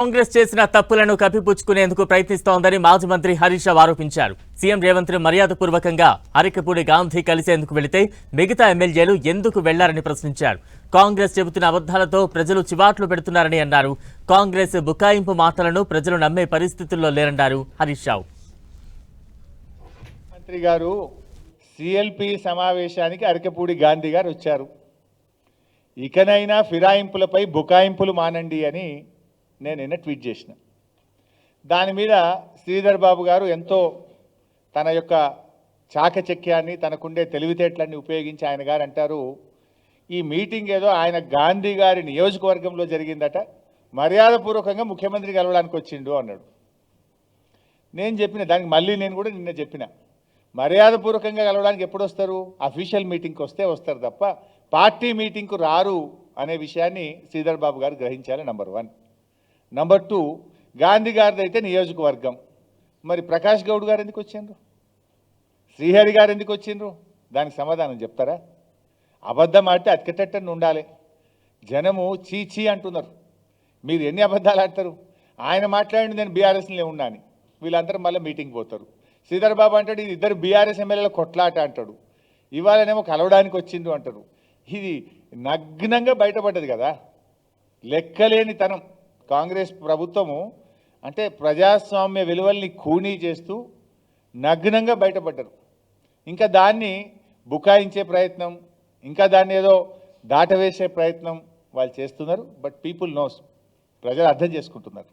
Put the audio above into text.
కాంగ్రెస్ చేసిన తప్పులను కప్పిపుచ్చుకునేందుకు ప్రయత్నిస్తోందని మాజీ మంత్రి హరీష్ రావు ఆరోపించారు. సీఎం రేవంత్ మర్యాదపూర్వకంగా అరకపూడి గాంధీ కలిసేందుకు వెళితే మిగతా ఎమ్మెల్యేలు ఎందుకు వెళ్లారని ప్రశ్నించారు. కాంగ్రెస్ చెబుతున్న అబద్ధాలతో ప్రజలు చివాట్లు పెడుతున్నారని అన్నారు. కాంగ్రెస్ బుకాయింపు మాటలను ప్రజలు నమ్మే పరిస్థితుల్లో లేరన్నారు హరీష్ రావు. మంత్రి గారు సిఎల్పి సమావేశానికి అరకపూడి గాంధీ గారు వచ్చారు. ఇకనైనా ఫిరాయింపులపై బుకాయింపులు మానండి అని నేను నిన్న ట్వీట్ చేసిన. దాని మీద శ్రీధర్ బాబు గారు ఎంతో తన యొక్క చాకచక్యాన్ని తనకుండే తెలివితేటలన్నీ ఉపయోగించి ఆయన గారు అంటారు, ఈ మీటింగ్ ఏదో ఆయన గాంధీ గారి నియోజకవర్గంలో జరిగిందట, మర్యాదపూర్వకంగా ముఖ్యమంత్రి కలవడానికి వచ్చిండు అన్నాడు. నేను చెప్పిన దానికి మళ్ళీ నేను కూడా నిన్న చెప్పిన, మర్యాదపూర్వకంగా కలవడానికి ఎప్పుడు వస్తారు? అఫీషియల్ మీటింగ్కి వస్తే వస్తారు తప్ప పార్టీ మీటింగ్కు రారు అనే విషయాన్ని శ్రీధర్ బాబు గారు గ్రహించాలి. నంబర్ 1. నంబర్ 2, గాంధీ గారిది అయితే నియోజకవర్గం, మరి ప్రకాష్ గౌడ్ గారు ఎందుకు వచ్చిండ్రు? శ్రీహరి గారు ఎందుకు వచ్చిండ్రు? దానికి సమాధానం చెప్తారా? అబద్ధం ఆడితే అతికెట్టని ఉండాలి. జనము చీచీ అంటున్నారు. మీరు ఎన్ని అబద్ధాలు ఆడతారు? ఆయన మాట్లాడి నేను బీఆర్ఎస్లో ఉన్నా అని, వీళ్ళందరూ మళ్ళీ మీటింగ్ పోతారు. శ్రీధర్ బాబు అంటాడు ఇది ఇద్దరు బీఆర్ఎస్ ఎమ్మెల్యేల కొట్లాట అంటాడు. ఇవాళనేమో కలవడానికి వచ్చిండు అంటారు. ఇది నగ్నంగా బయటపడ్డది కదా. లెక్కలేనితనం. కాంగ్రెస్ ప్రభుత్వము అంటే ప్రజాస్వామ్య విలువల్ని ఖూనీ చేస్తూ నగ్నంగా బయటపడ్డారు. ఇంకా దాన్ని బుకాయించే ప్రయత్నం, ఇంకా దాన్ని ఏదో దాటవేసే ప్రయత్నం వాళ్ళు చేస్తున్నారు. బట్ పీపుల్ నోస్, ప్రజలు అర్థం చేసుకుంటున్నారు.